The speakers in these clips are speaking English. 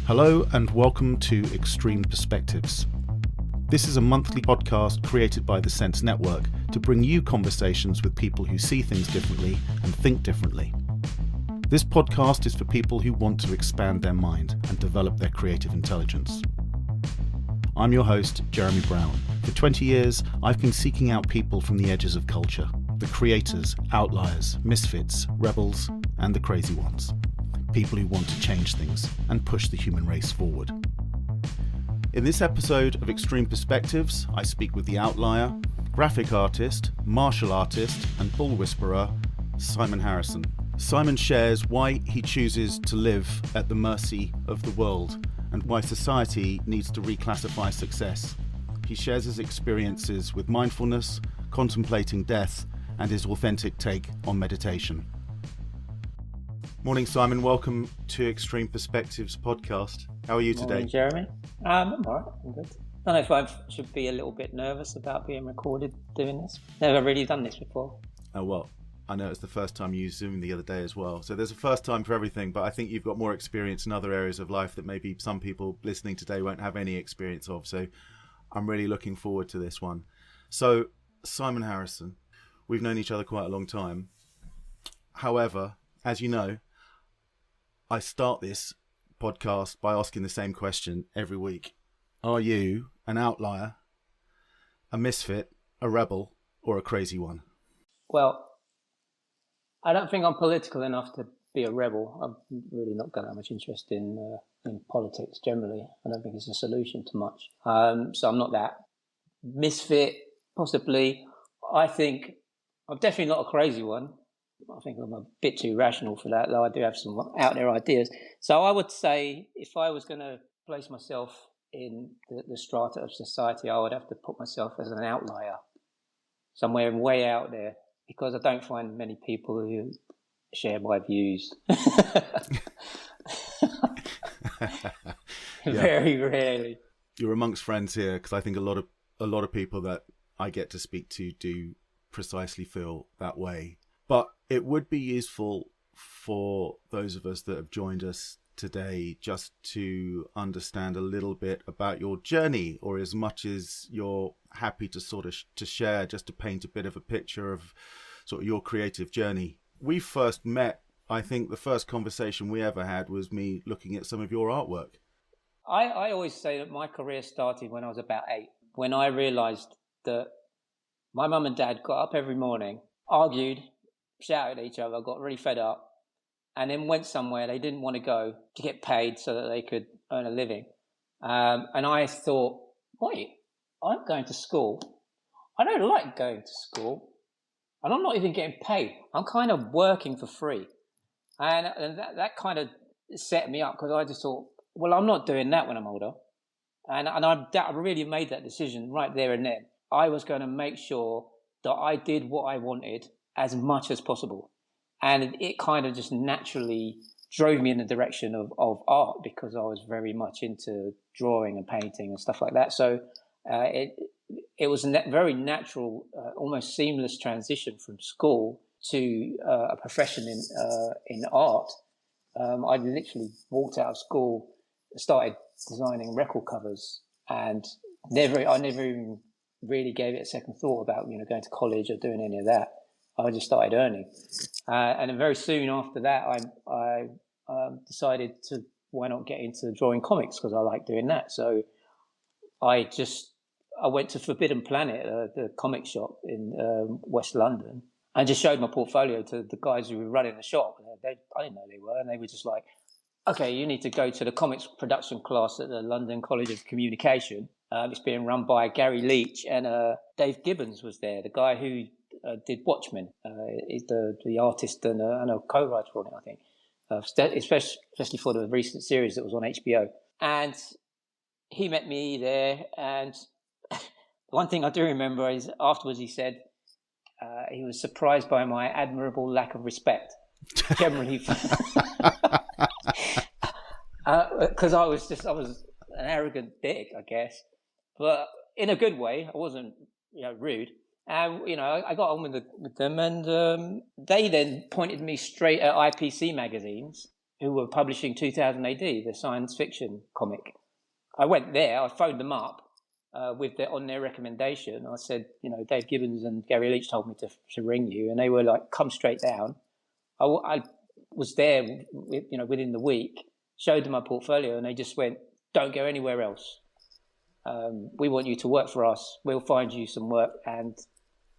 Hello and welcome to Extreme Perspectives. This is a monthly podcast created by the Sense Network to bring you conversations with people who see things differently and think differently. This podcast is for people who want to expand their mind and develop their creative intelligence. I'm your host, Jeremy Brown. For 20 years, I've been seeking out people from the edges of culture, the creators, outliers, misfits, rebels, and the crazy ones. People who want to change things and push the human race forward. In this episode of Extreme Perspectives, I speak with the outlier, graphic artist, martial artist, and bull whisperer, Simon Harrison. Simon shares why he chooses to live at the mercy of the world and why society needs to reclassify success. He shares his experiences with mindfulness, contemplating death, and his authentic take on meditation. Morning, Simon. Welcome to Extreme Perspectives podcast. How are you today? Morning, Jeremy. I'm all right. I'm good. I don't know if I should be a little bit nervous about being recorded doing this. Never really done this before. Oh, well, I know it's the first time you used Zoom the other day as well. So there's a first time for everything, but I think you've got more experience in other areas of life that maybe some people listening today won't have any experience of. So I'm really looking forward to this one. So, Simon Harrison, we've known each other quite a long time. However, as you know, I start this podcast by asking the same question every week. Are you an outlier, a misfit, a rebel, or a crazy one? Well, I don't think I'm political enough to be a rebel. I've really not got that much interest in politics generally. I don't think it's a solution to much. So I'm not that. Misfit, possibly. I think I'm definitely not a crazy one. I think I'm a bit too rational for that, though I do have some out there ideas. So I would say if I was going to place myself in the strata of society, I would have to put myself as an outlier, somewhere way out there, because I don't find many people who share my views. Very rarely. You're amongst friends here, because I think a lot of people that I get to speak to do precisely feel that way. But it would be useful for those of us that have joined us today just to understand a little bit about your journey, or as much as you're happy to sort of to share, just to paint a bit of a picture of sort of your creative journey. We first met, I think the first conversation we ever had was me looking at some of your artwork. I always say that my career started when I was about 8, when I realised that my mum and dad got up every morning, argued, shouted at each other, got really fed up, and then went somewhere they didn't want to go to get paid so that they could earn a living. And I thought, wait, I'm going to school. I don't like going to school. And I'm not even getting paid. I'm kind of working for free. And that kind of set me up, because I just thought, well, I'm not doing that when I'm older. And I really made that decision right there and then. I was going to make sure that I did what I wanted as much as possible. And it kind of just naturally drove me in the direction of art, because I was very much into drawing and painting and stuff like that. So it was a very natural, almost seamless transition from school to a profession in art. I literally walked out of school, started designing record covers, and I never even really gave it a second thought about going to college or doing any of that. I just started earning, and then very soon after that, I decided to why not get into drawing comics, because I like doing that. So I went to Forbidden Planet, the comic shop in West London, and just showed my portfolio to the guys who were running the shop. I didn't know they were, and they were just like, "Okay, you need to go to the comics production class at the London College of Communication. It's being run by Gary Leach, and Dave Gibbons was there, the guy who did Watchmen. He's the artist and a co-writer on it, I think, especially for the recent series that was on HBO. And he met me there, and one thing I do remember is afterwards he said he was surprised by my admirable lack of respect, generally, because I was an arrogant dick, I guess, but in a good way. I wasn't rude. And, I got on with them, and they then pointed me straight at IPC magazines who were publishing 2000 AD, the science fiction comic. I went there, I phoned them up on their recommendation. I said, Dave Gibbons and Gary Leach told me to ring you, and they were like, come straight down. I was there, within the week, showed them my portfolio, and they just went, don't go anywhere else. We want you to work for us. We'll find you some work. And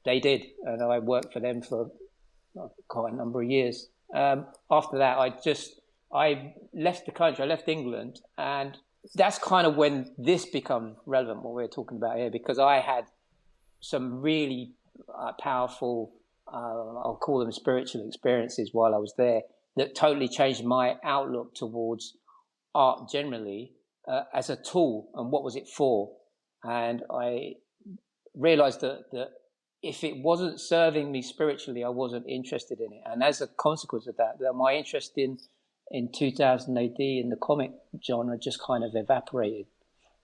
they did. And I worked for them for quite a number of years. After that, I left the country. I left England. And that's kind of when this becomes relevant, what we're talking about here, because I had some really powerful, I'll call them spiritual experiences while I was there that totally changed my outlook towards art generally as a tool and what was it for. And I realized that if it wasn't serving me spiritually, I wasn't interested in it. And as a consequence of that my interest in 2000 AD in the comic genre just kind of evaporated.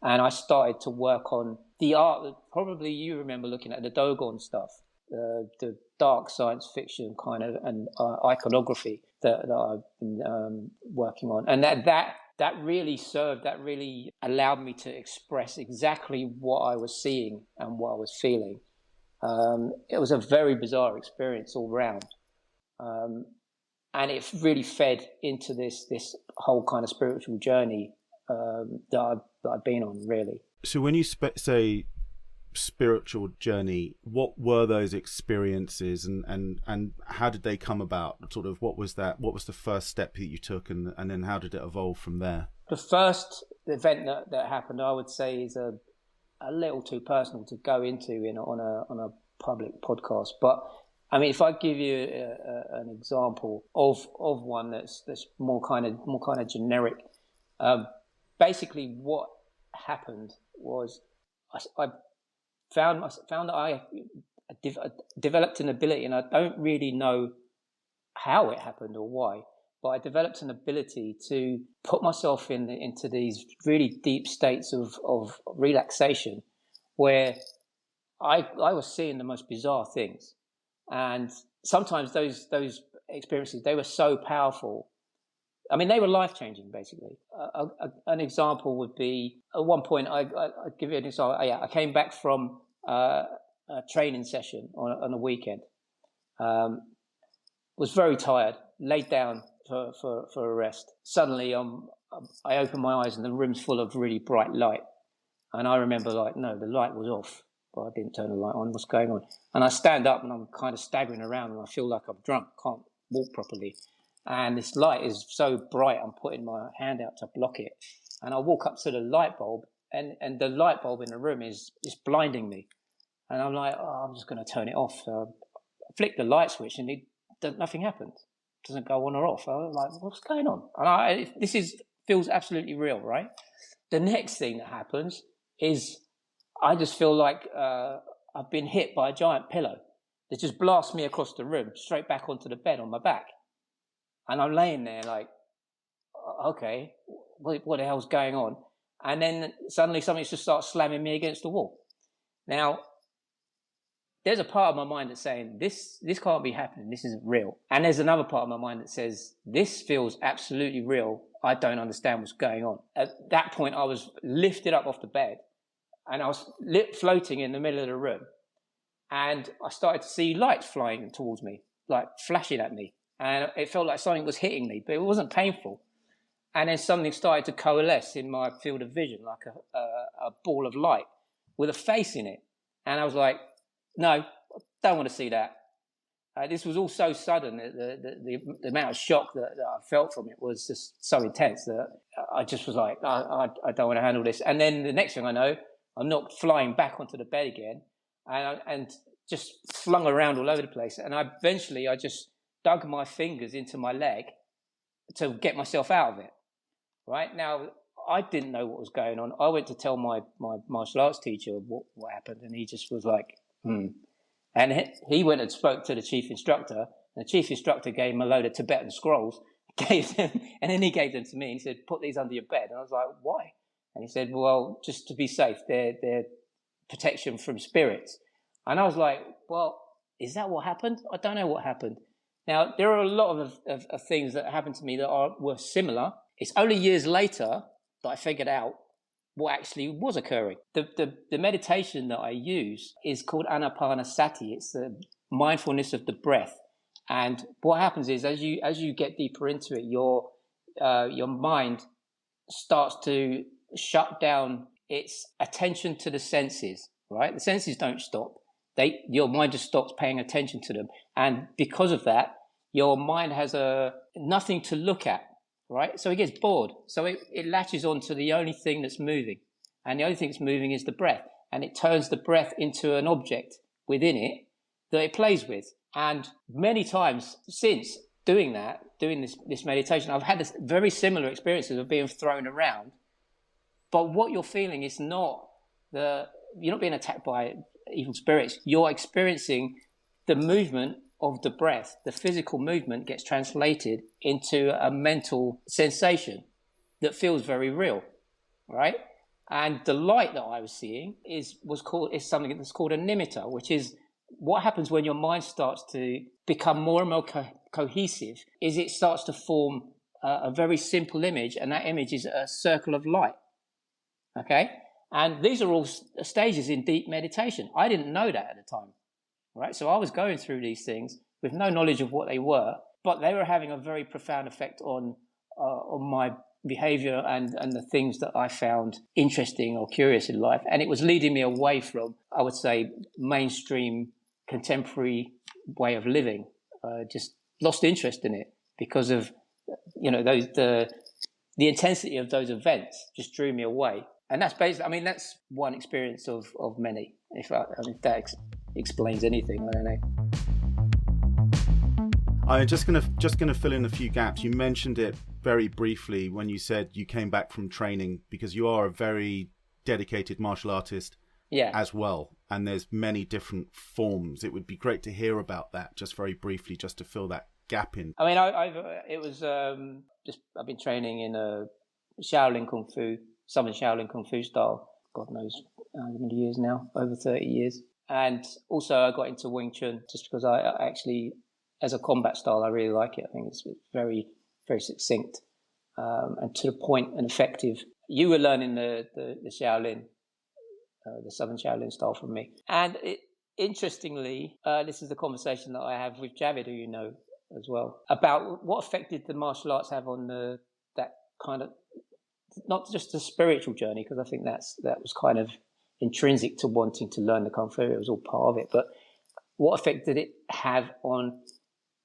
And I started to work on the art. Probably you remember looking at the Dogon stuff, the dark science fiction kind of and iconography that I've been working on. And that really served, that really allowed me to express exactly what I was seeing and what I was feeling. It was a very bizarre experience all round. And it really fed into this whole kind of spiritual journey that I've been on, really. So when you say spiritual journey, what were those experiences and how did they come about? Sort of what was the first step that you took and then how did it evolve from there? The first event that happened, I would say, is a little too personal to go into on a public podcast. But I mean, if I give you an example of one that's more kind of generic, basically what happened was I found that I developed an ability, and I don't really know how it happened or why, but I developed an ability to put myself into these really deep states of relaxation, where I was seeing the most bizarre things, and sometimes those experiences, they were so powerful. I mean, they were life-changing, basically. An example would be, at one point, I'll give you an example. I came back from a training session on a weekend. Was very tired, laid down for a rest. Suddenly, I opened my eyes and the room's full of really bright light. And I remember, no, the light was off, but I didn't turn the light on. What's going on? And I stand up and I'm kind of staggering around and I feel like I'm drunk, can't walk properly. And this light is so bright, I'm putting my hand out to block it. And I walk up to the light bulb, and the light bulb in the room is blinding me. And I'm like, I'm just going to turn it off. So I flick the light switch, and nothing happens. It doesn't go on or off. I'm like, what's going on? And this feels absolutely real, right? The next thing that happens is I just feel like I've been hit by a giant pillow that just blasts me across the room, straight back onto the bed on my back. And I'm laying there like, okay, what the hell's going on? And then suddenly something just starts slamming me against the wall. Now, there's a part of my mind that's saying, this can't be happening, this isn't real. And there's another part of my mind that says, this feels absolutely real, I don't understand what's going on. At that point, I was lifted up off the bed, and I was floating in the middle of the room. And I started to see lights flying towards me, like flashing at me. And it felt like something was hitting me, but it wasn't painful. And then something started to coalesce in my field of vision, like a ball of light with a face in it. And I was like, no, I don't want to see that. This was all so sudden. The amount of shock that I felt from it was just so intense that I just was like, I don't want to handle this. And then the next thing I know, I'm knocked flying back onto the bed again and just flung around all over the place. And eventually I just dug my fingers into my leg to get myself out of it. Right now, I didn't know what was going on. I went to tell my martial arts teacher what happened, and he just was like, And he went and spoke to the chief instructor, and the chief instructor gave him a load of Tibetan scrolls, and then he gave them to me, and he said, put these under your bed. And I was like, why? And he said, well, just to be safe, they're protection from spirits. And I was like, well, is that what happened? I don't know what happened. Now, there are a lot of things that happened to me that were similar. It's only years later that I figured out what actually was occurring. The meditation that I use is called Anapanasati. It's the mindfulness of the breath. And what happens is, as you get deeper into it, your mind starts to shut down its attention to the senses, right? The senses don't stop. Your mind just stops paying attention to them. And because of that, your mind has nothing to look at, right? So it gets bored. So it latches on to the only thing that's moving. And the only thing that's moving is the breath. And it turns the breath into an object within it that it plays with. And many times since doing this meditation, I've had this very similar experiences of being thrown around. But what you're feeling is you're not being attacked by evil spirits. You're experiencing the movement of the breath. The physical movement gets translated into a mental sensation that feels very real, right? And the light that I was seeing is something that's called a nimitta, which is what happens when your mind starts to become more and more cohesive. Is it starts to form a very simple image, and that image is a circle of light. Okay, and these are all stages in deep meditation. I didn't know that at the time, right? So I was going through these things with no knowledge of what they were, but they were having a very profound effect on my behavior and the things that I found interesting or curious in life. And it was leading me away from, I would say, mainstream contemporary way of living. Just lost interest in it because of, the intensity of those events just drew me away. And that's basically, that's one experience of many. If that explains anything, I don't know. I'm just gonna fill in a few gaps. You mentioned it very briefly when you said you came back from training, because you are a very dedicated martial artist as well, and there's many different forms. It would be great to hear about that, just very briefly, just to fill that gap in. I've been training in a Shaolin Kung Fu, Southern Shaolin Kung Fu style. God knows how many years now, over 30 years. And also I got into Wing Chun just because I actually, as a combat style, I really like it. I think it's very, very succinct and to the point and effective. You were learning the Shaolin, the Southern Shaolin style from me. And interestingly, this is the conversation that I have with Javid, who you know as well, about what effect did the martial arts have on that kind of, not just the spiritual journey, because I think that was kind of intrinsic to wanting to learn the Kung Fu. It was all part of it. But what effect did it have on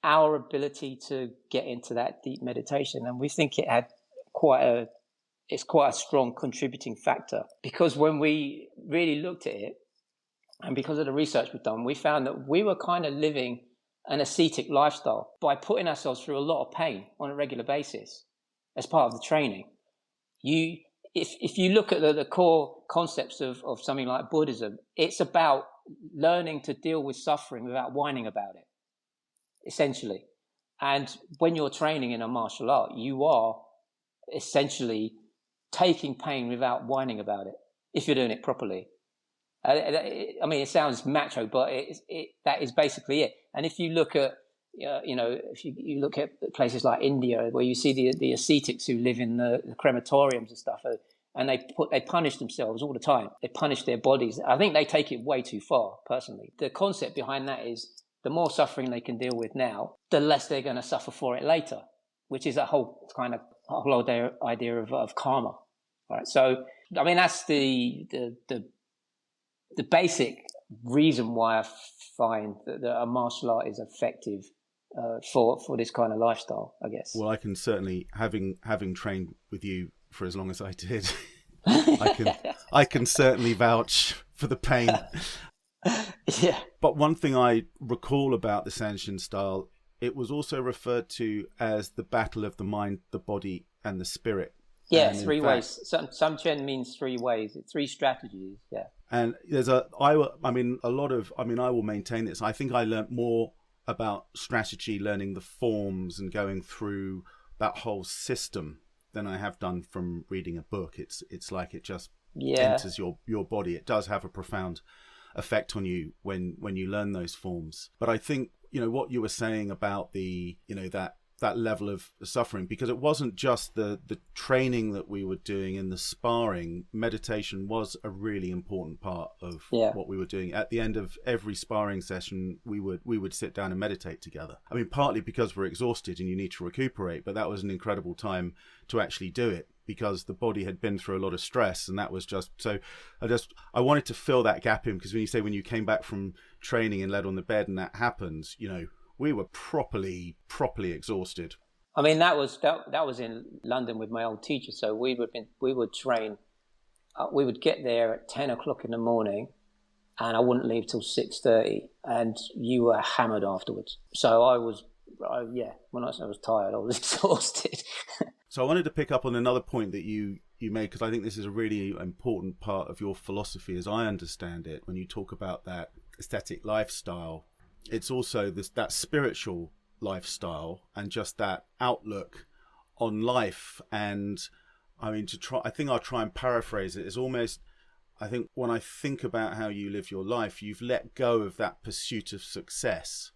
our ability to get into that deep meditation? And we think it had quite a strong contributing factor, because when we really looked at it, and because of the research we've done, we found that we were kind of living an ascetic lifestyle by putting ourselves through a lot of pain on a regular basis as part of the training. If you look at the core concepts of something like Buddhism, it's about learning to deal with suffering without whining about it, essentially. And when you're training in a martial art, you are essentially taking pain without whining about it, if you're doing it properly. It sounds macho, but that is basically it. And if you look at, if you look at places like India, where you see the ascetics who live in the crematoriums and stuff, and they punish themselves all the time. They punish their bodies. I think they take it way too far, personally. The concept behind that is the more suffering they can deal with now, the less they're going to suffer for it later, which is a whole idea of karma. Right? So, that's the basic reason why I find that a martial art is effective for this kind of lifestyle, I guess. Well, I can certainly, having trained with you for as long as I did, I can certainly vouch for the pain. Yeah. But one thing I recall about the Sanshin style, it was also referred to as the battle of the mind, the body, and the spirit. Yeah, and 3 ways. Samchen means 3 ways, 3 strategies. Yeah. And there's I will maintain this. I think I learnt more about strategy, learning the forms and going through that whole system than I have done from reading a book. It's like it just enters your body. It does have a profound effect on you when you learn those forms. But I think what you were saying about the, that level of suffering, because it wasn't just the training that we were doing in the sparring. Meditation was a really important part of what we were doing. At the end of every sparring session, we would sit down and meditate together. I mean, partly because we're exhausted and you need to recuperate, but that was an incredible time to actually do it, because the body had been through a lot of stress, and that was just so. I wanted to fill that gap in, because when you came back from training and laid on the bed and that happened, we were properly exhausted. I mean, that was in London with my old teacher. So we would train. We would get there at 10 o'clock in the morning, and I wouldn't leave till 6:30, and you were hammered afterwards. So when I was tired, I was exhausted. So I wanted to pick up on another point that you made, because I think this is a really important part of your philosophy, as I understand it, when you talk about that aesthetic lifestyle. It's also that spiritual lifestyle, and just that outlook on life. And I mean, I think I'll try and paraphrase it. It's almost, I think when I think about how you live your life, you've let go of that pursuit of success,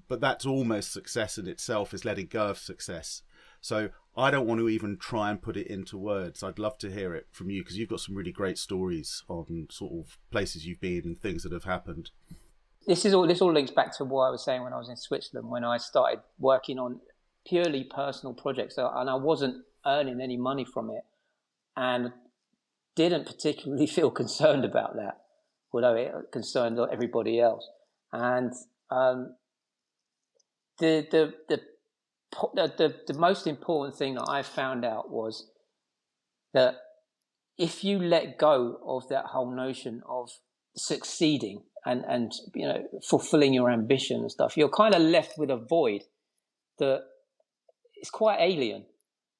but that's almost success in itself, is letting go of success. So I don't want to even try and put it into words. I'd love to hear it from you, because you've got some really great stories on sort of places you've been and things that have happened. This all links back to what I was saying when I was in Switzerland, when I started working on purely personal projects, and I wasn't earning any money from it, and didn't particularly feel concerned about that, although it concerned everybody else. And the most important thing that I found out was that if you let go of that whole notion of succeeding and fulfilling your ambition and stuff, you're kind of left with a void that is quite alien.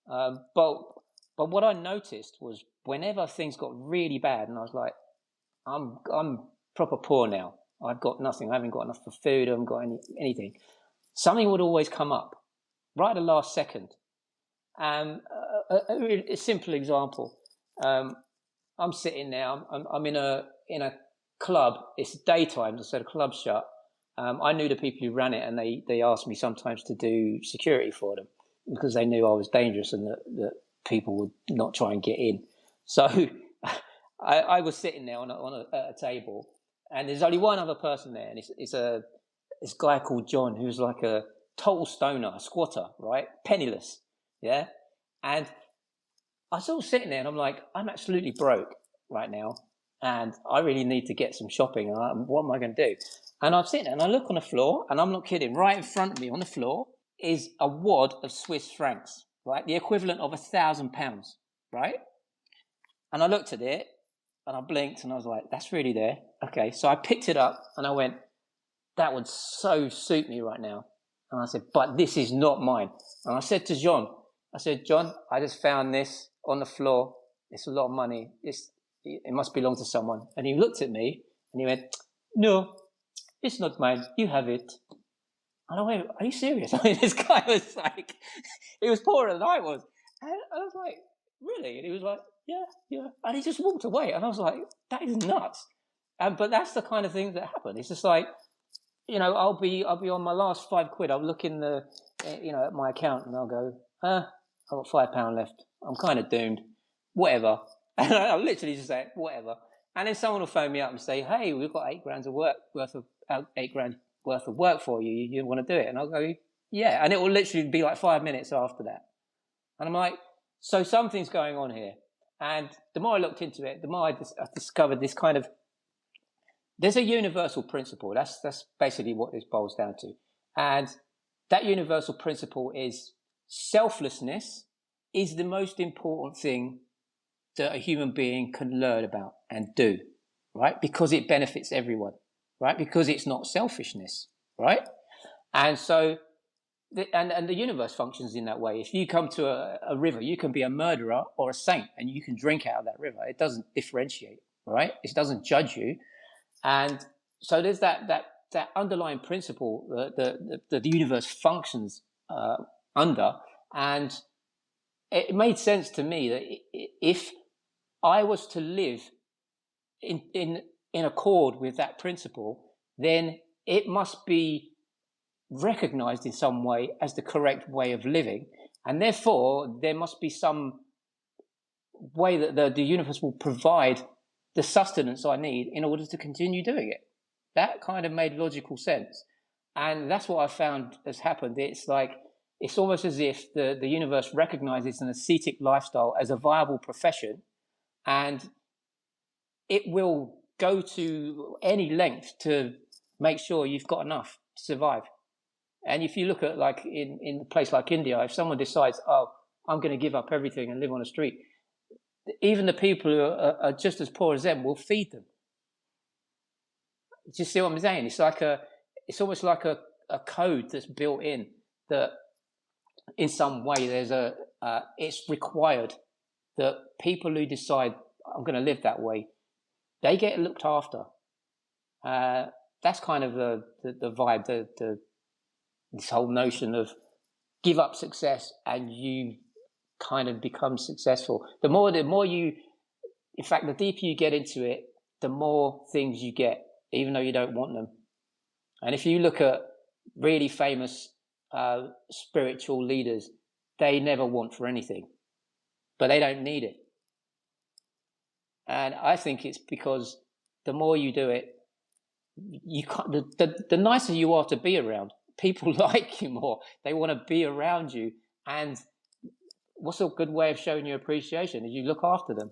But what I noticed was, whenever things got really bad, and I was like, I'm proper poor now. I've got nothing. I haven't got enough for food. I haven't got anything. Something would always come up right at the last second. A simple example. I'm sitting there. I'm in a club. It's daytime, so the club's shut. I knew the people who ran it, and they asked me sometimes to do security for them, because they knew I was dangerous and that people would not try and get in. So I was sitting there at a table, and there's only one other person there, and it's this guy called John, who's like a total stoner, a squatter, right? Penniless, yeah? And I was all sitting there, and I'm like, I'm absolutely broke right now, and I really need to get some shopping. And what am I going to do? And I'm sitting there, and I look on the floor, and I'm not kidding, right in front of me on the floor is a wad of Swiss francs, right? The equivalent of £1,000, right? And I looked at it, and I blinked, and I was like, that's really there. Okay, so I picked it up, and I went, that would so suit me right now. And I said, but this is not mine. And I said to John, John, I just found this on the floor. It's a lot of money. It must belong to someone. And he looked at me, and he went, no, it's not mine. You have it. And I went, are you serious? I mean, this guy was like, he was poorer than I was. And I was like, really? And he was like, yeah. And he just walked away. And I was like, that is nuts. But that's the kind of thing that happened. It's just like, I'll be on my last £5. I'll look in at my account, and I'll go, I've got £5 left. I'm kind of doomed. Whatever. And I'll literally just say, whatever. And then someone will phone me up and say, hey, we've got £8,000 worth of work for you. You want to do it? And I'll go, yeah. And it will literally be like 5 minutes after that. And I'm like, so something's going on here. And the more I looked into it, the more I discovered this kind of, there's a universal principle. That's basically what this boils down to. And that universal principle is selflessness is the most important thing that a human being can learn about and do, right? Because it benefits everyone, right? Because it's not selfishness, right? And so, and the universe functions in that way. If you come to a river, you can be a murderer or a saint, and you can drink out of that river. It doesn't differentiate, right? It doesn't judge you. And so there's that underlying principle that the universe functions under. And it made sense to me that if I was to live in accord with that principle, then it must be recognized in some way as the correct way of living. And therefore, there must be some way that the universe will provide the sustenance I need in order to continue doing it. That kind of made logical sense. And that's what I found has happened. It's almost as if the universe recognizes an ascetic lifestyle as a viable profession, and it will go to any length to make sure you've got enough to survive. And if you look at like in a place like India, if someone decides, oh, I'm going to give up everything and live on the street, even the people who are just as poor as them will feed them. Do you see what I'm saying? It's almost like a code that's built in that in some way it's required that people who decide I'm going to live that way, they get looked after. That's kind of the vibe, this whole notion of give up success and you kind of become successful. The more you, in fact, the deeper you get into it, the more things you get, even though you don't want them. And if you look at really famous spiritual leaders, they never want for anything, but they don't need it. And I think it's because the more you do it, you can't, the nicer you are to be around. People like you more. They want to be around you. And what's a good way of showing your appreciation is you look after them,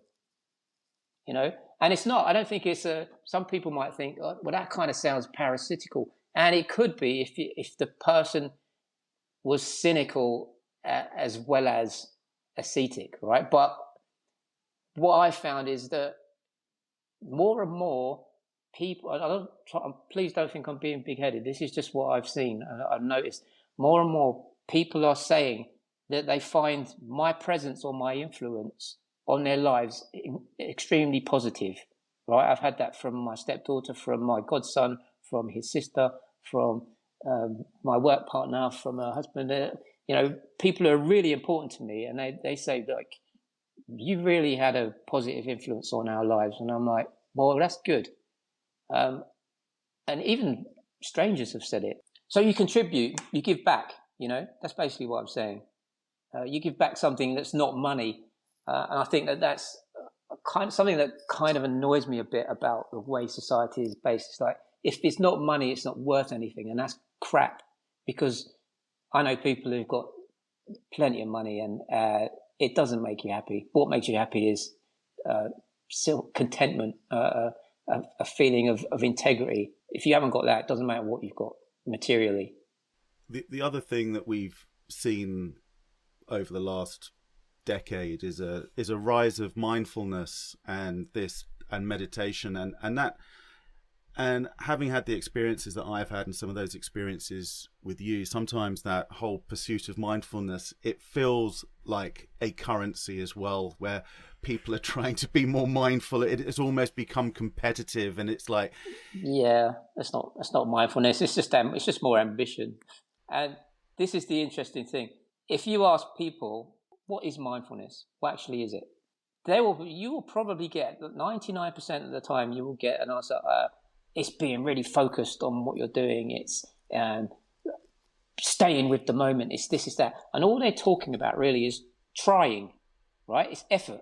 you know? And it's not, I don't think it's some people might think, oh, well, that kind of sounds parasitical. And it could be if the person was cynical as well as ascetic, right? But what I found is that more and more people, please don't think I'm being big-headed. This is just what I've seen. I've noticed more and more people are saying that they find my presence or my influence on their lives extremely positive, right? I've had that from my stepdaughter, from my godson, from his sister, from my work partner, from her husband. You know, people are really important to me, and they say, like, you really had a positive influence on our lives. And I'm like, well, that's good. And even strangers have said it. So you contribute, you give back, you know, that's basically what I'm saying. You give back something that's not money. And I think that's kind of something that kind of annoys me a bit about the way society is based. It's like, if it's not money, it's not worth anything. And that's crap, because I know people who've got plenty of money and it doesn't make you happy. What makes you happy is contentment, a feeling of integrity. If you haven't got that, it doesn't matter what you've got materially. The other thing that we've seen over the last decade is a rise of mindfulness and meditation and having had the experiences that I've had and some of those experiences with you, sometimes that whole pursuit of mindfulness, it feels like a currency as well, where people are trying to be more mindful. It has almost become competitive, and it's like, yeah, that's not mindfulness. It's just more ambition. And this is the interesting thing. If you ask people, what is mindfulness? What actually is it? You will probably get 99% of the time you will get an answer. It's being really focused on what you're doing. It's staying with the moment. It's this, it's that. And all they're talking about really is trying, right? It's effort.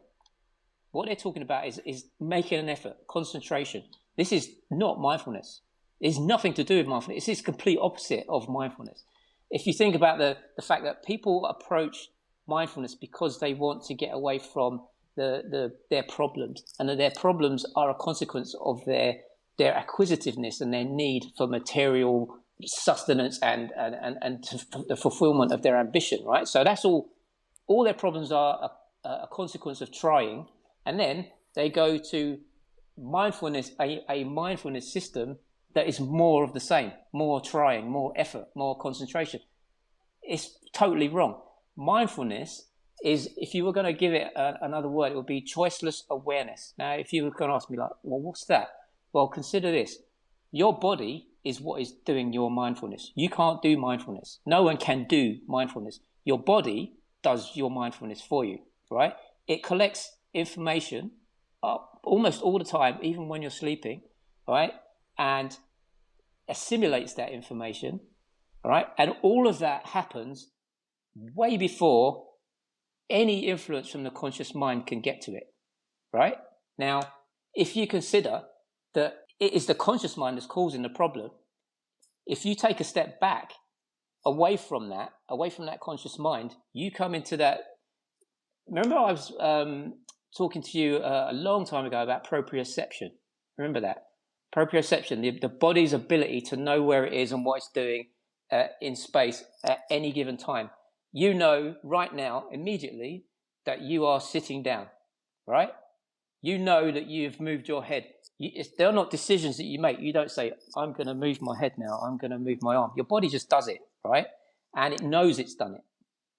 What they're talking about is making an effort, concentration. This is not mindfulness. It's nothing to do with mindfulness. It's the complete opposite of mindfulness. If you think about the fact that people approach mindfulness because they want to get away from their problems, and that their problems are a consequence of their acquisitiveness and their need for material sustenance and the fulfillment of their ambition, right? So that's all their problems are a consequence of trying. And then they go to mindfulness, a mindfulness system that is more of the same, more trying, more effort, more concentration. It's totally wrong. Mindfulness is, if you were going to give it another word, it would be choiceless awareness. Now, if you were going to ask me like, well, what's that? Well, consider this. Your body is what is doing your mindfulness. You can't do mindfulness. No one can do mindfulness. Your body does your mindfulness for you, right? It collects information almost all the time, even when you're sleeping, right? And assimilates that information All right. And all of that happens way before any influence from the conscious mind can get to it. Right. Now, if you consider that it is the conscious mind that's causing the problem, if you take a step back away from that conscious mind, you come into that. Remember, I was talking to you a long time ago about proprioception. Remember that? Proprioception, the body's ability to know where it is and what it's doing in space at any given time. You know right now, immediately, that you are sitting down, right? You know that you've moved your head. They're not decisions that you make. You don't say, I'm going to move my head now. I'm going to move my arm. Your body just does it, right? And it knows it's done it,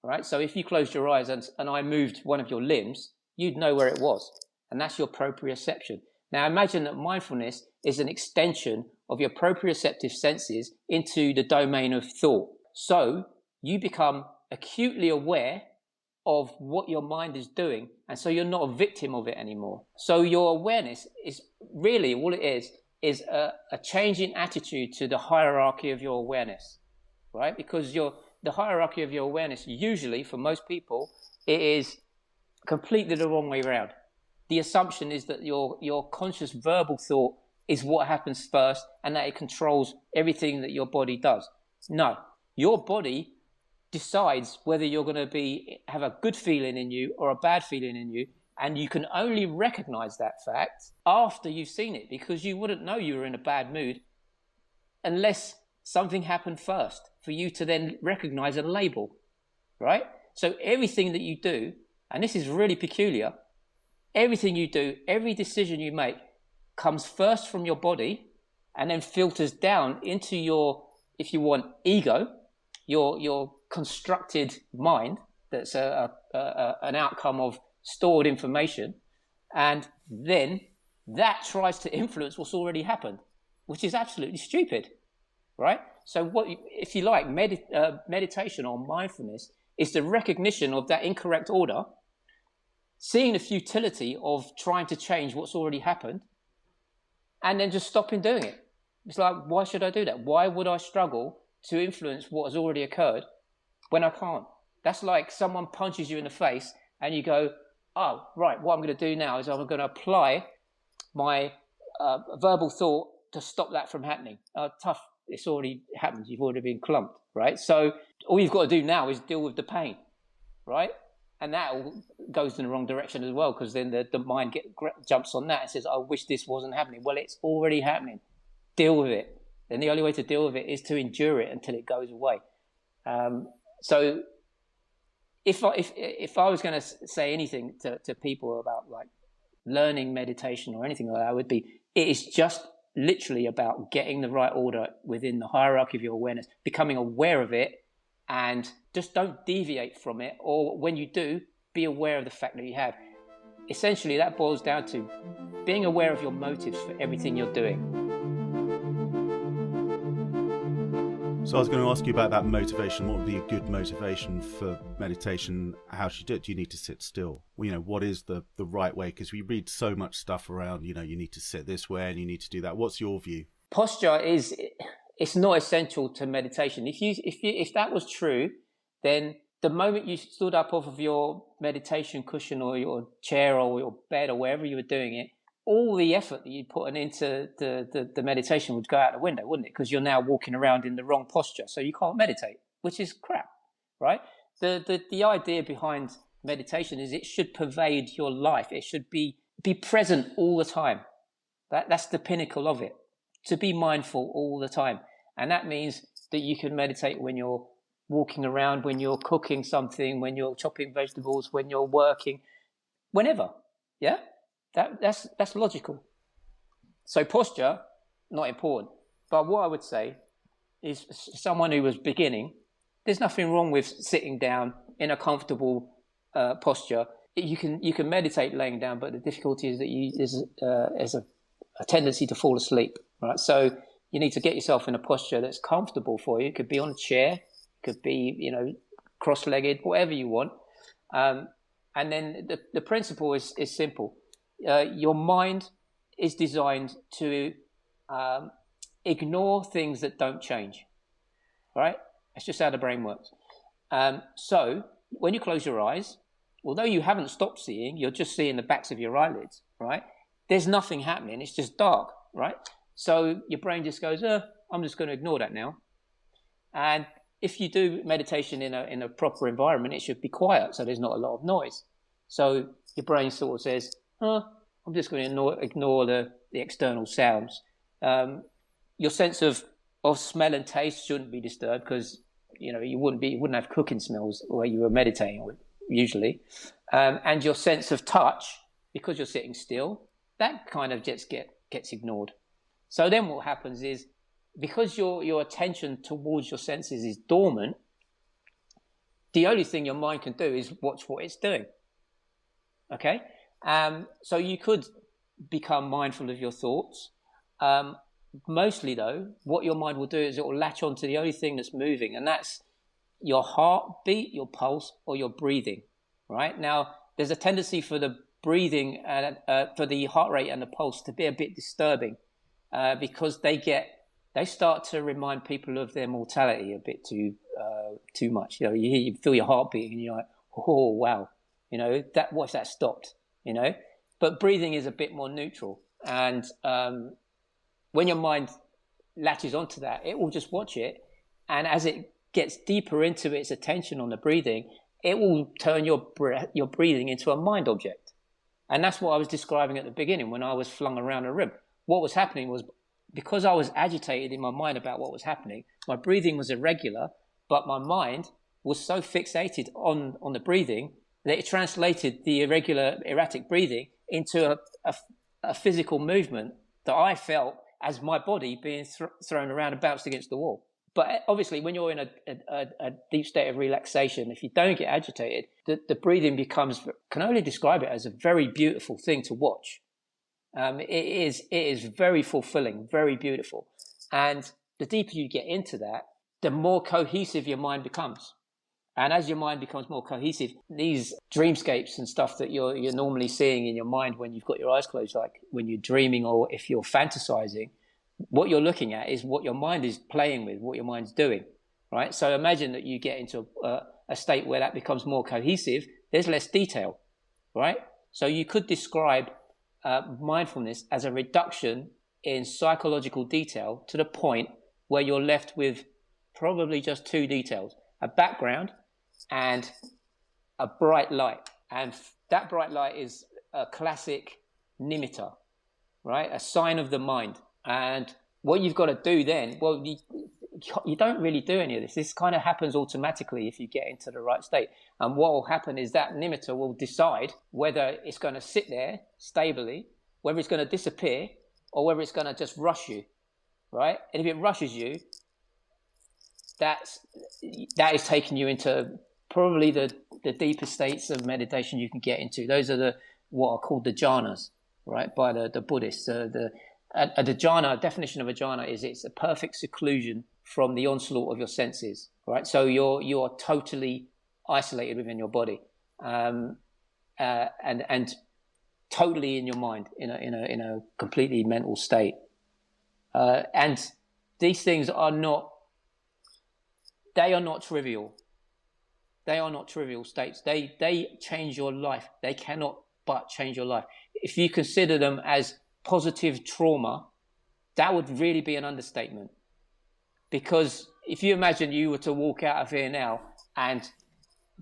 right? So if you closed your eyes and I moved one of your limbs, you'd know where it was. And that's your proprioception. Now imagine that mindfulness is an extension of your proprioceptive senses into the domain of thought. So you become acutely aware of what your mind is doing, and so you're not a victim of it anymore. So your awareness is really, all it is a change in attitude to the hierarchy of your awareness, right? Because the hierarchy of your awareness, usually for most people, it is completely the wrong way around. The assumption is that your conscious verbal thought is what happens first, and that it controls everything that your body does. No, your body decides whether you're going to have a good feeling in you or a bad feeling in you, and you can only recognize that fact after you've seen it, because you wouldn't know you were in a bad mood unless something happened first for you to then recognize and label, right? So everything that you do, and this is really peculiar, everything you do, every decision you make comes first from your body and then filters down into your, if you want, ego, your constructed mind that's an outcome of stored information, and then that tries to influence what's already happened, which is absolutely stupid, right? So what, if you like, meditation or mindfulness is the recognition of that incorrect order, seeing the futility of trying to change what's already happened, and then just stopping doing it. It's like, why should I do that? Why would I struggle to influence what has already occurred when I can't? That's like someone punches you in the face and you go, oh, right, what I'm going to do now is I'm going to apply my verbal thought to stop that from happening. Tough, it's already happened. You've already been clumped, right? So all you've got to do now is deal with the pain, right? And that goes in the wrong direction as well, because then the mind jumps on that and says, I wish this wasn't happening. Well, it's already happening. Deal with it. Then the only way to deal with it is to endure it until it goes away. So if I was going to say anything to people about like learning meditation or anything like that, would be, it is just literally about getting the right order within the hierarchy of your awareness, becoming aware of it, and just don't deviate from it. Or when you do, be aware of the fact that you have. Essentially, that boils down to being aware of your motives for everything you're doing. So I was going to ask you about that motivation. What would be a good motivation for meditation? How should you do it? Do you need to sit still? You know, what is the right way? Because we read so much stuff around, you know, you need to sit this way and you need to do that. What's your view? Posture it's not essential to meditation. If that was true, then the moment you stood up off of your meditation cushion or your chair or your bed or wherever you were doing it, all the effort that you put into the meditation would go out the window, wouldn't it? Because you're now walking around in the wrong posture, so you can't meditate, which is crap, right? The idea behind meditation is it should pervade your life. It should be present all the time. That's the pinnacle of it, to be mindful all the time. And that means that you can meditate when you're walking around, when you're cooking something, when you're chopping vegetables, when you're working, whenever, yeah? That's logical. So posture, not important. But what I would say is, someone who was beginning, there's nothing wrong with sitting down in a comfortable posture. You can meditate laying down, but the difficulty is that there's a tendency to fall asleep, right? So you need to get yourself in a posture that's comfortable for you. It could be on a chair, it could be, you know, cross-legged, whatever you want. And then the principle is simple. Your mind is designed to ignore things that don't change, right? That's just how the brain works. So when you close your eyes, although you haven't stopped seeing, you're just seeing the backs of your eyelids, right? There's nothing happening. It's just dark, right? So your brain just goes, I'm just going to ignore that now. And if you do meditation in a proper environment, it should be quiet, so there's not a lot of noise. So your brain sort of says, I'm just going to ignore the external sounds. Your sense of smell and taste shouldn't be disturbed, because you wouldn't have cooking smells where you were meditating usually. And your sense of touch, because you're sitting still, that kind of just gets ignored. So then what happens is, because your attention towards your senses is dormant, the only thing your mind can do is watch what it's doing. Okay? So you could become mindful of your thoughts. Mostly, though, what your mind will do is it will latch on to the only thing that's moving, and that's your heartbeat, your pulse, or your breathing, right? Now, there's a tendency for the breathing and for the heart rate and the pulse to be a bit disturbing, because they start to remind people of their mortality a bit too much. You feel your heart beating, and you're like, oh wow, what's that stopped? But breathing is a bit more neutral, and when your mind latches onto that, it will just watch it, and as it gets deeper into its attention on the breathing, it will turn your breathing into a mind object. And that's what I was describing at the beginning when I was flung around a room. What was happening was, because I was agitated in my mind about what was happening, my breathing was irregular, but my mind was so fixated on the breathing that it translated the irregular, erratic breathing into a physical movement that I felt as my body being thrown around and bounced against the wall. But obviously, when you're in a deep state of relaxation, if you don't get agitated, the breathing can only describe it as a very beautiful thing to watch. It is very fulfilling, very beautiful. And the deeper you get into that, the more cohesive your mind becomes. And as your mind becomes more cohesive, these dreamscapes and stuff that you're normally seeing in your mind when you've got your eyes closed, like when you're dreaming or if you're fantasizing, what you're looking at is what your mind is playing with, what your mind's doing, right? So imagine that you get into a state where that becomes more cohesive. There's less detail, right? So you could describe mindfulness as a reduction in psychological detail to the point where you're left with probably just two details: a background and a bright light. And that bright light is a classic nimitta, right? A sign of the mind. And what you've got to do then, well, you don't really do any of this. This kind of happens automatically if you get into the right state. And what will happen is that nimitta will decide whether it's going to sit there stably, whether it's going to disappear, or whether it's going to just rush you, right? And if it rushes you, that is taking you into probably the deepest states of meditation you can get into. Those are what are called the jhanas, right, by the Buddhists. The jhana, definition of a jhana is it's a perfect seclusion from the onslaught of your senses, right? So you are totally isolated within your body, and totally in your mind, in a completely mental state. And these things are not trivial. They are not trivial states. They change your life. They cannot but change your life. If you consider them as positive trauma, that would really be an understatement. Because if you imagine you were to walk out of here now and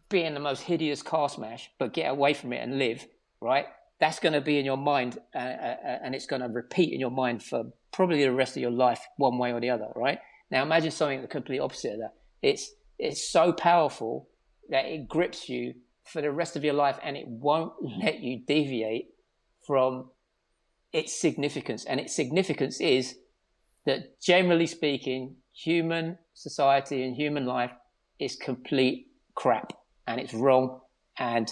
be in the most hideous car smash, but get away from it and live, right? That's going to be in your mind, and it's going to repeat in your mind for probably the rest of your life, one way or the other, right? Now imagine something the complete opposite of that. It's so powerful that it grips you for the rest of your life, and it won't let you deviate from its significance. And its significance is that, generally speaking, human society and human life is complete crap, and it's wrong, and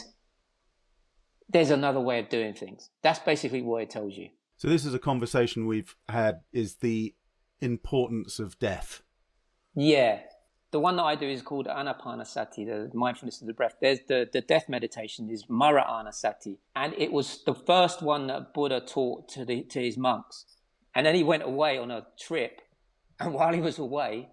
there's another way of doing things. That's basically what it tells you. So this is a conversation we've had, is the importance of death. Yeah. The one that I do is called Anapanasati, the mindfulness of the breath. There's the death meditation is Mara-Anasati. And it was the first one that Buddha taught to his monks. And then he went away on a trip. And while he was away,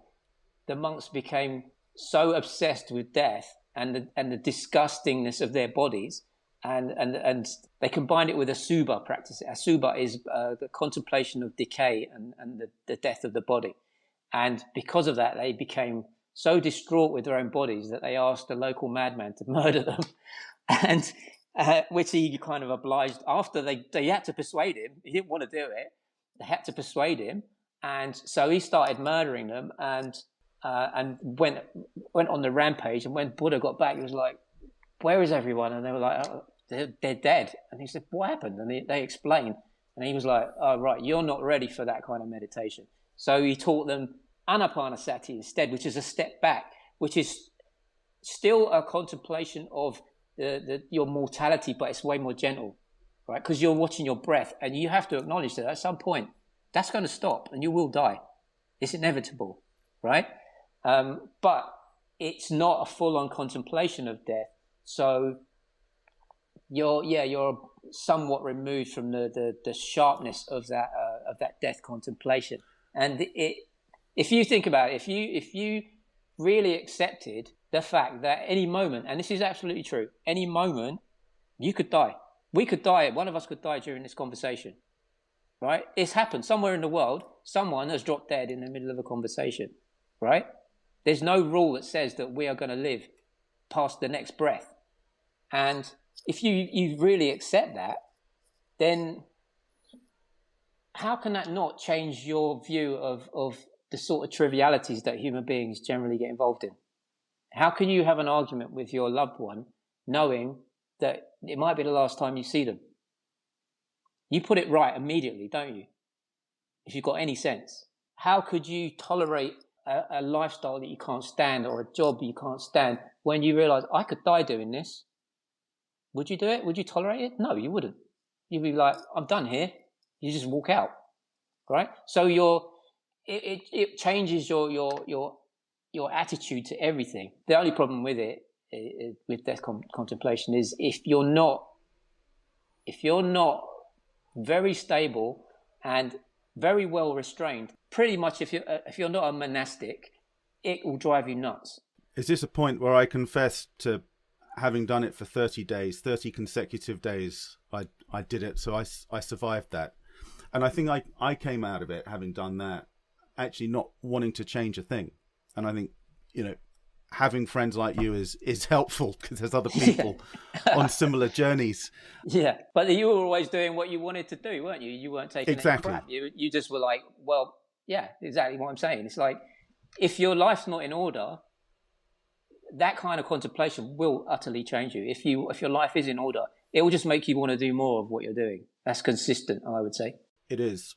the monks became so obsessed with death and the disgustingness of their bodies, and they combined it with Asuba practice. Asuba is the contemplation of decay and the death of the body. And because of that, they became so distraught with their own bodies that they asked a local madman to murder them. And which he kind of obliged. After they had to persuade him. He didn't want to do it. They had to persuade him. And so he started murdering them and went on the rampage. And when Buddha got back, he was like, where is everyone? And they were like, oh, they're dead. And he said, what happened? And they explained. And he was like, oh, right, you're not ready for that kind of meditation. So he taught them Anapanasati instead, which is a step back, which is still a contemplation of your mortality, but it's way more gentle, right? Because you're watching your breath, and you have to acknowledge that at some point that's going to stop and you will die. It's inevitable, right? But it's not a full-on contemplation of death. So you're somewhat removed from the sharpness of that death contemplation. And if you think about it, if you really accepted the fact that any moment, and this is absolutely true, any moment you could die. We could die. One of us could die during this conversation, right? It's happened somewhere in the world. Someone has dropped dead in the middle of a conversation, right? There's no rule that says that we are going to live past the next breath. And if you really accept that, then how can that not change your view of the sort of trivialities that human beings generally get involved in? How can you have an argument with your loved one knowing that it might be the last time you see them? You put it right immediately, don't you? If you've got any sense. How could you tolerate a lifestyle that you can't stand or a job you can't stand when you realize, I could die doing this? Would you do it? Would you tolerate it? No, you wouldn't. You'd be like, I'm done here. You just walk out, right? So it changes your attitude to everything. The only problem with it, with death contemplation, is if you're not very stable and very well restrained, pretty much if you're not a monastic, it will drive you nuts. Is this a point where I confess to having done it for 30 days, 30 consecutive days? I did it, so I survived that. And I think I came out of it, having done that, actually not wanting to change a thing. And I think, having friends like you is helpful because there's other people on similar journeys. Yeah, but you were always doing what you wanted to do, weren't you? You weren't taking exactly. any crap. You just were like, well, yeah, exactly what I'm saying. It's like, if your life's not in order, that kind of contemplation will utterly change you. If your life is in order, it will just make you want to do more of what you're doing. That's consistent, I would say. It is.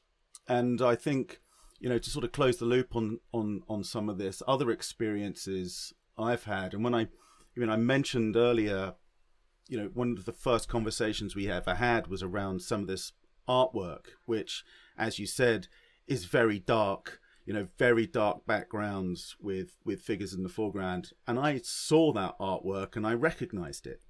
And I think, to sort of close the loop on some of this, other experiences I've had, and when I mentioned earlier, one of the first conversations we ever had was around some of this artwork, which, as you said, is very dark, very dark backgrounds with figures in the foreground. And I saw that artwork and I recognized it.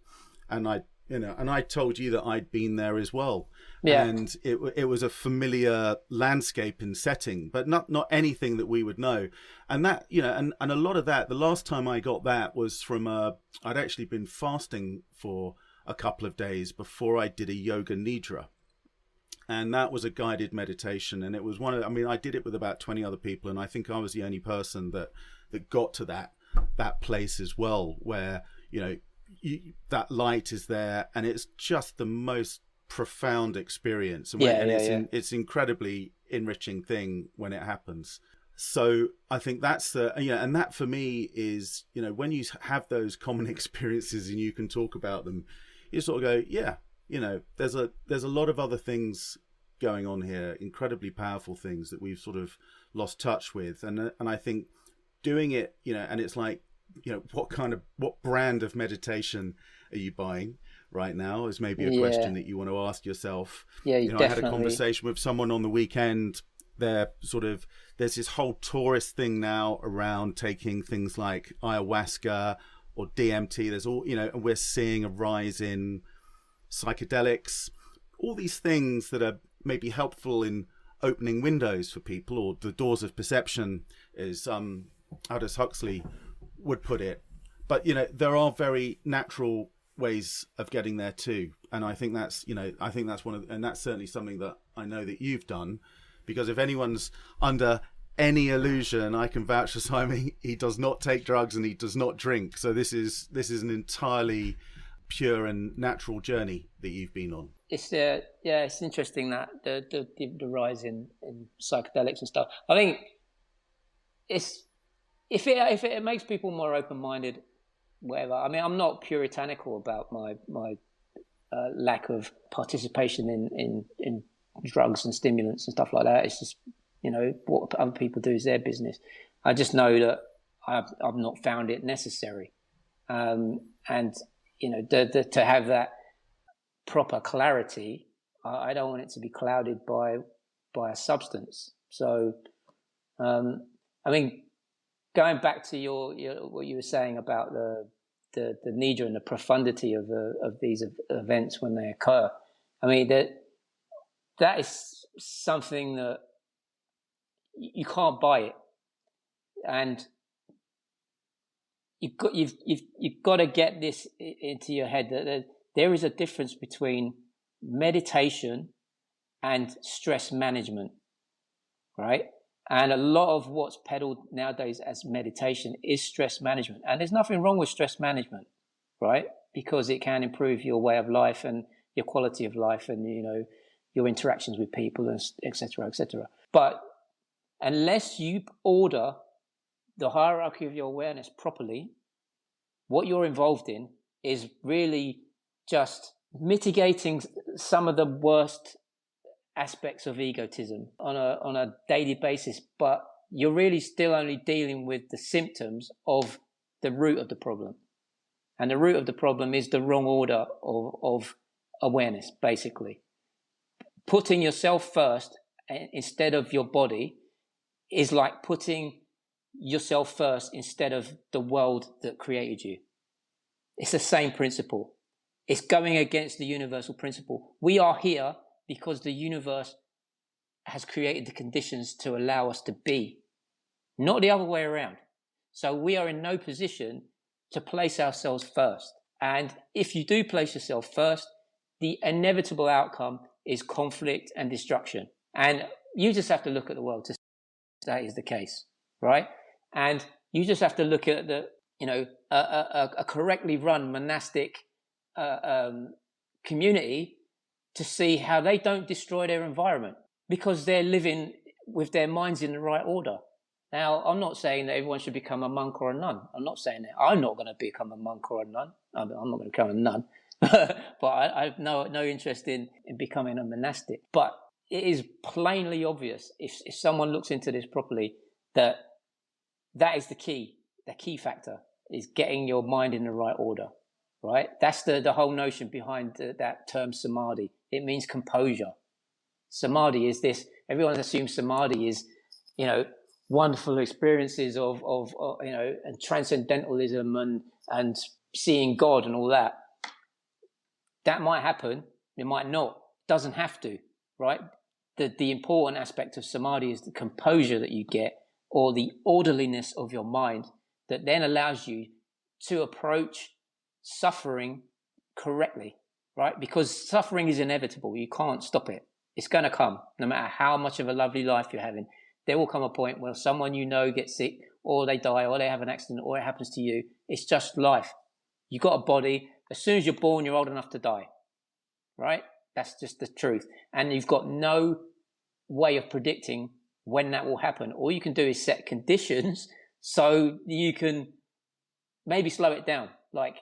And I told you that I'd been there as well. Yeah. And it was a familiar landscape and setting, but not anything that we would know. And that, and a lot of that, the last time I got that was from I'd actually been fasting for a couple of days before I did a yoga nidra. And that was a guided meditation. And it was I did it with about 20 other people. And I think I was the only person that got to that place as well, where, that light is there, and it's just the most profound experience. And it's incredibly enriching thing when it happens. So I think that's and that for me is, when you have those common experiences and you can talk about them, you sort of go, there's a lot of other things going on here, incredibly powerful things that we've sort of lost touch with. And I think doing it, and it's like, what brand of meditation are you buying right now is maybe a question that you want to ask yourself. Yeah, I had a conversation with someone on the weekend. There's this whole tourist thing now around taking things like ayahuasca or DMT. There's all, and we're seeing a rise in psychedelics, all these things that are maybe helpful in opening windows for people, or the doors of perception, as Aldous Huxley would put it. But, you know, there are very natural ways of getting there too. And I think that's, you know, I think that's and that's certainly something that I know that you've done, because if anyone's under any illusion, I can vouch for Simon. He does not take drugs and he does not drink. So this is an entirely pure and natural journey that you've been on. It's it's interesting that the rise in psychedelics and stuff. I think it's if it makes people more open-minded, whatever. I mean, I'm not puritanical about my lack of participation in drugs and stimulants and stuff like that. It's just, you know, what other people do is their business. I just know that I've not found it necessary, and you know, to have that proper clarity, I don't want it to be clouded by a substance. So, I mean, going back to your what you were saying about the nature and the profundity of these events when they occur, I mean that is something that you can't buy it, and you've got to get this into your head that there is a difference between meditation and stress management, right? And a lot of what's peddled nowadays as meditation is stress management. And there's nothing wrong with stress management, right? Because it can improve your way of life and your quality of life and, you know, your interactions with people, and et cetera, et cetera. But unless you order the hierarchy of your awareness properly, what you're involved in is really just mitigating some of the worst aspects of egotism on a daily basis, but you're really still only dealing with the symptoms of the root of the problem. And the root of the problem is the wrong order of awareness, basically. Putting yourself first instead of your body is like putting yourself first instead of the world that created you. It's the same principle. It's going against the universal principle. We are here because the universe has created the conditions to allow us to be, not the other way around. So we are in no position to place ourselves first. And if you do place yourself first, the inevitable outcome is conflict and destruction. And you just have to look at the world to see that is the case, right? And you just have to look at a correctly run monastic community to see how they don't destroy their environment because they're living with their minds in the right order. Now, I'm not saying that everyone should become a monk or a nun. I'm not saying that. I'm not going to become a monk or a nun. I'm not going to become a nun. But I have no interest in becoming a monastic. But it is plainly obvious, if someone looks into this properly, that is the key factor, is getting your mind in the right order, right? That's the whole notion behind that term samadhi. It means composure. Samadhi is this, everyone assumes samadhi is, you know, wonderful experiences of you know, and transcendentalism and seeing God and all that. That might happen, it might not, it doesn't have to, right? The important aspect of samadhi is the composure that you get, or the orderliness of your mind that then allows you to approach suffering correctly, right? Because suffering is inevitable. You can't stop it. It's going to come, no matter how much of a lovely life you're having. There will come a point where someone you know gets sick, or they die, or they have an accident, or it happens to you. It's just life. You've got a body. As soon as you're born, you're old enough to die, right? That's just the truth. And you've got no way of predicting when that will happen. All you can do is set conditions so you can maybe slow it down. Like,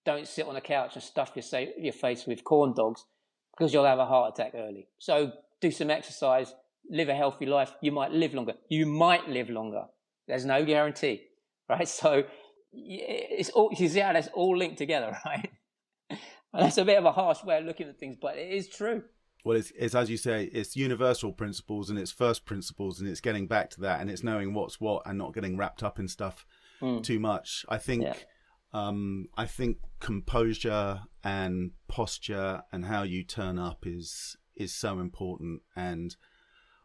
don't sit on a couch and stuff your face with corn dogs because you'll have a heart attack early. So do some exercise, live a healthy life. You might live longer. There's no guarantee, right? So it's all, you see how that's all linked together, right? And that's a bit of a harsh way of looking at things, but it is true. Well, it's as you say, it's universal principles and it's first principles, and it's getting back to that, and it's knowing what's what and not getting wrapped up in stuff too much. I think composure and posture and how you turn up is so important. And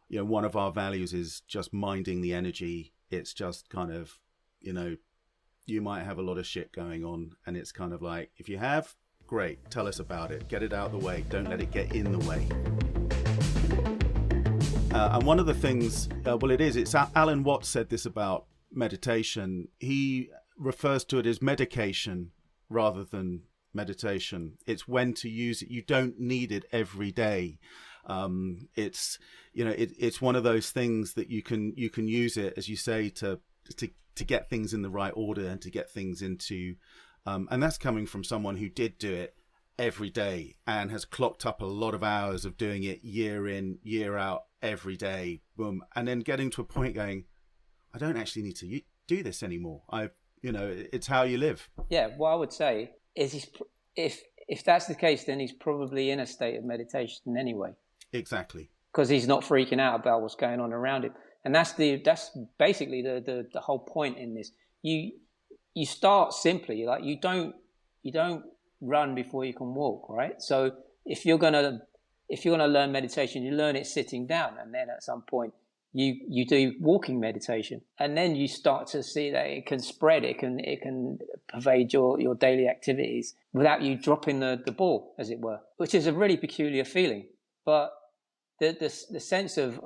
you know, one of our values is just minding the energy. It's just kind of, you know, you might have a lot of shit going on, and it's kind of like, if you have, great, tell us about it, get it out of the way, don't let it get in the way. And one of the things, it's Alan Watts said this about meditation. He refers to it as medication rather than meditation. It's when to use it. You don't need it every day. It's one of those things that you can use it, as you say, to get things in the right order and to get things into, and that's coming from someone who did do it every day and has clocked up a lot of hours of doing it year in, year out, every day, boom, and then getting to a point going, I don't actually need to do this anymore. It's how you live. Yeah, what I would say is if that's the case, then he's probably in a state of meditation anyway. Exactly. Because he's not freaking out about what's going on around him. And that's basically the whole point in this. You start simply, like you don't run before you can walk, right? So if you're gonna learn meditation, you learn it sitting down, and then at some point you do walking meditation, and then you start to see that it can spread, it can pervade your daily activities without you dropping the ball, as it were, which is a really peculiar feeling. But the sense of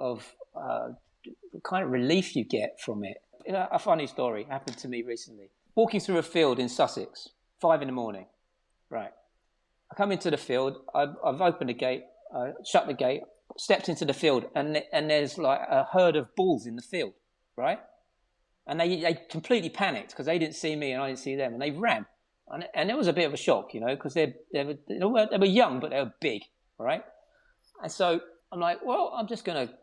the kind of relief you get from it. A funny story happened to me recently. Walking through a field in Sussex, 5 a.m, right? I come into the field, I've opened the gate, shut the gate, stepped into the field, and there's like a herd of bulls in the field, right? And they completely panicked because they didn't see me and I didn't see them, and they ran. And it was a bit of a shock, because they were young, but they were big, right? And so I'm like, well,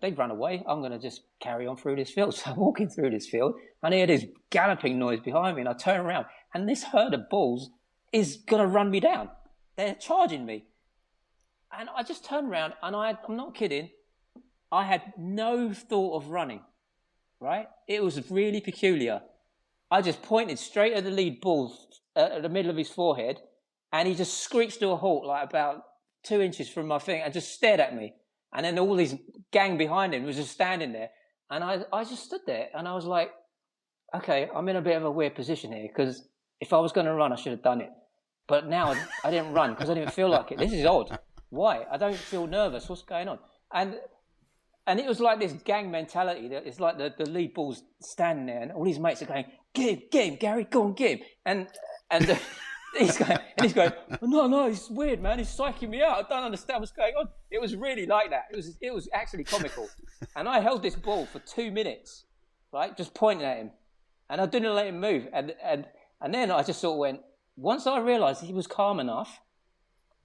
they've run away. I'm going to just carry on through this field. So I'm walking through this field, and I hear this galloping noise behind me, and I turn around, and this herd of bulls is going to run me down. They're charging me. And I just turned around, and I'm not kidding, I had no thought of running, right? It was really peculiar. I just pointed straight at the lead bull at the middle of his forehead, and he just screeched to a halt, like about 2 inches from my thing, and just stared at me. And then all these gang behind him was just standing there. And I just stood there, and I was like, okay, I'm in a bit of a weird position here, because if I was going to run, I should have done it. But now I didn't run because I didn't feel like it. This is odd. Why? I don't feel nervous. What's going on? And it was like this gang mentality that it's like the lead bull's standing there, and all his mates are going, get him, Gary, go on, get him. And he's going, no, it's weird, man. He's psyching me out. I don't understand what's going on. It was really like that. It was actually comical. And I held this bull for 2 minutes, right, just pointing at him, and I didn't let him move. And then I just sort of went. Once I realised he was calm enough,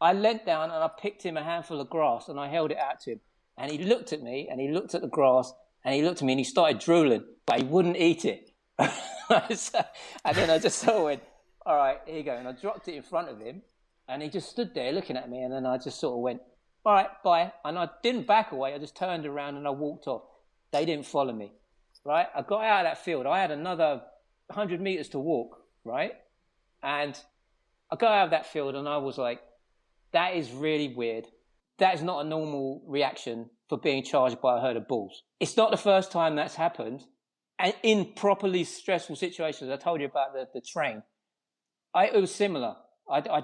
I leant down and I picked him a handful of grass and I held it out to him. And he looked at me and he looked at the grass and he looked at me and he started drooling, but he wouldn't eat it. And then I just sort of went, all right, here you go. And I dropped it in front of him and he just stood there looking at me, and then I just sort of went, all right, bye. And I didn't back away. I just turned around and I walked off. They didn't follow me, right? I got out of that field. I had another 100 meters to walk, right? And I got out of that field and I was like, that is really weird. That is not a normal reaction for being charged by a herd of bulls. It's not the first time that's happened. And in properly stressful situations, I told you about the train. It was similar. I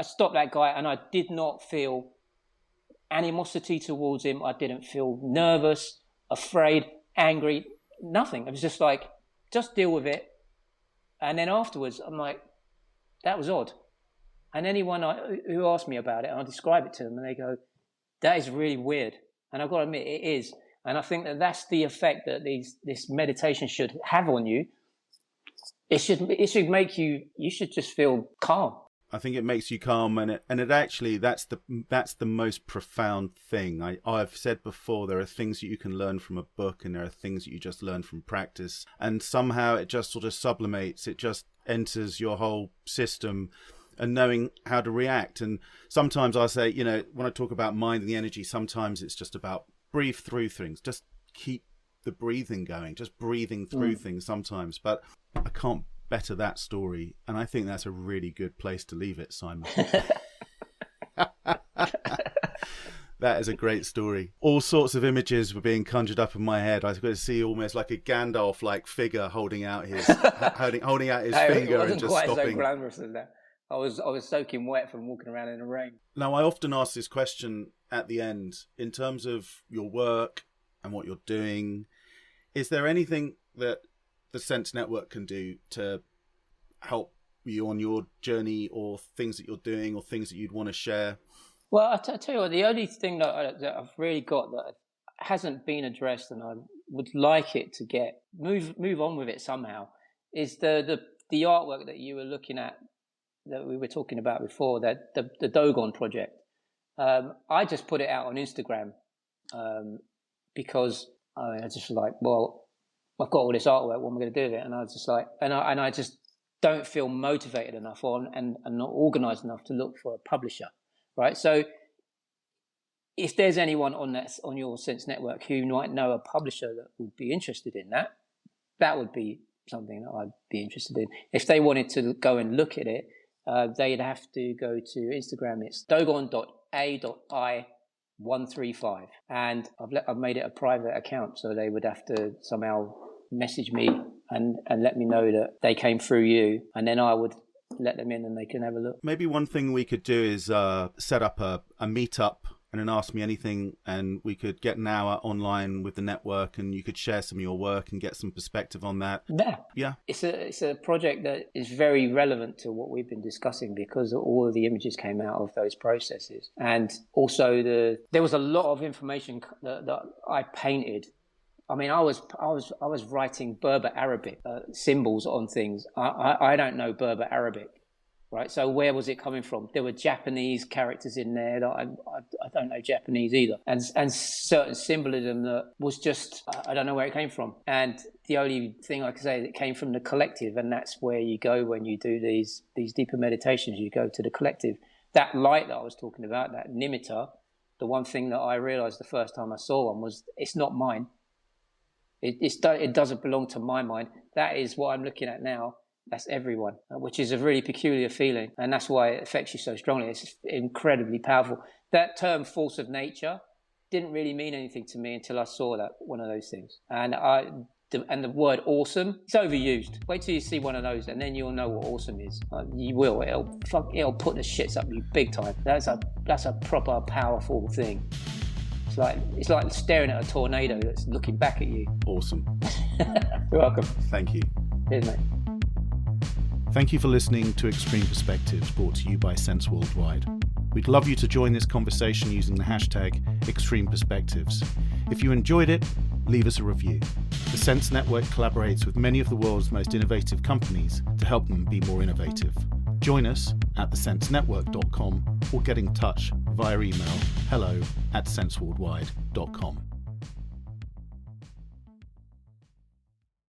stopped that guy and I did not feel animosity towards him. I didn't feel nervous, afraid, angry, nothing. It was just like, just deal with it. And then afterwards, I'm like, that was odd. And anyone who asked me about it, I describe it to them, and they go, that is really weird. And I've got to admit, it is. And I think that's the effect that this meditation should have on you. It should make you should just feel calm. I think it makes you calm, and it actually, that's the most profound thing. I've said before, there are things that you can learn from a book, and there are things that you just learn from practice, and somehow it just sort of sublimates, it just enters your whole system, and knowing how to react. And sometimes I say, when I talk about mind and the energy, sometimes it's just about breathe through things, just keep the breathing going, just breathing through things sometimes. But I can't better that story, and I think that's a really good place to leave it, Simon. That is a great story. All sorts of images were being conjured up in my head. I was going to see almost like a Gandalf-like figure holding out his holding out his finger and just stopping. It wasn't quite so glamorous as that. I was soaking wet from walking around in the rain. Now, I often ask this question at the end, in terms of your work and what you're doing. Is there anything that the Sense Network can do to help you on your journey, or things that you're doing, or things that you'd want to share? Well, I'll tell you what, the only thing that I've really got that hasn't been addressed, and I would like it to get move on with it somehow, is the artwork that you were looking at, that we were talking about before, that the Dogon project. I just put it out on Instagram because I just like, well, I've got all this artwork, what am I going to do with it? And I was just like, and I just don't feel motivated enough and not organized enough to look for a publisher. Right, so if there's anyone on your Sense Network who might know a publisher that would be interested in that, that would be something that I'd be interested in. If they wanted to go and look at it, they'd have to go to Instagram. It's dogon.a.i135, and I've made it a private account, so they would have to somehow message me and let me know that they came through you, and then I would let them in and they can have a look. Maybe one thing we could do is set up a meetup and an Ask Me Anything, and we could get an hour online with the network, and you could share some of your work and get some perspective on that. Yeah. It's a project that is very relevant to what we've been discussing, because all of the images came out of those processes. And also there was a lot of information that I painted. I mean, I was writing Berber Arabic symbols on things. I don't know Berber Arabic, right? So where was it coming from? There were Japanese characters in there that I don't know Japanese either, and certain symbolism that was just, I don't know where it came from. And the only thing I can say is it came from the collective, and that's where you go when you do these deeper meditations. You go to the collective. That light that I was talking about, that nimitta, the one thing that I realized the first time I saw one was, it's not mine. It doesn't belong to my mind. That is what I'm looking at now. That's everyone, which is a really peculiar feeling. And that's why it affects you so strongly. It's incredibly powerful. That term force of nature didn't really mean anything to me until I saw that, one of those things. And the word awesome, it's overused. Wait till you see one of those, and then you'll know what awesome is. You will. It'll put the shits up you big time. That's a proper powerful thing. It's like staring at a tornado that's looking back at you. Awesome. You're welcome. Thank you. Cheers, mate. Thank you for listening to Extreme Perspectives, brought to you by Sense Worldwide. We'd love you to join this conversation using the hashtag Extreme Perspectives. If you enjoyed it, leave us a review. The Sense Network collaborates with many of the world's most innovative companies to help them be more innovative. Join us at thesensenetwork.com or get in touch via email hello@senseworldwide.com.